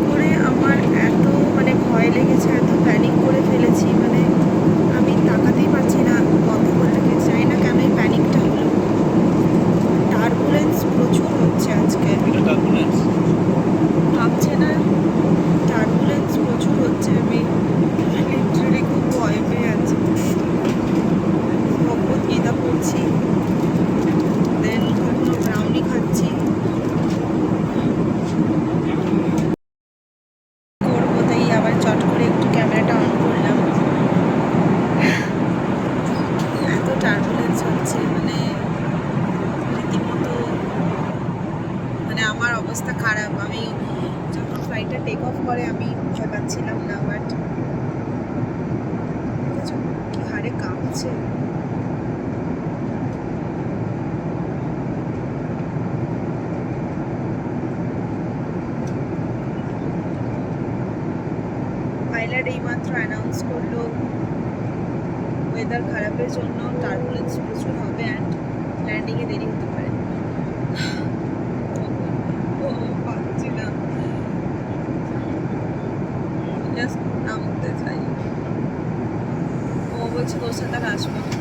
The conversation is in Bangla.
করে আমার এত মানে ভয় লেগেছে, এত প্যানিক করে ফেলেছি, মানে আমি তাকাতেই পারছি না, বন্ধ করে রেখেছি। জানি না কেন এই প্যানিকটা হলো। টার্বুলেন্স প্রচুর হচ্ছে আজকে। এটা টার্বুলেন্স। ভাবছে না, টার্বুলেন্স প্রচুর হচ্ছে। আমি লিটারেলি খুব ভয় পেয়ে আছি। ভগবত গীতা পড়ছি, দেন কখনো ব্রাউনি খাচ্ছি, করবো তাই আবার চট করে একটু ক্যামেরাটা অন করলাম। এত টার্বুলেন্স হচ্ছে, মানে রীতিমতো, মানে আমার অবস্থা খারাপ। আমি যখন ফ্লাইটটা টেক অফ করে আমি ভয় পাচ্ছিলাম না, বাট কি হারে কাঁপছে। পাইলট এইমাত্র অ্যানাউন্স করলো ওয়েদার খারাপের জন্য টার্বুলেন্স প্রচুর হবে অ্যান্ড ল্যান্ডিংয়ে দেরি হতে পারে। ও পাচ্ছি না, জাস্ট নামতে চাই। ও বলছে তোর সাথে আর আসবো না।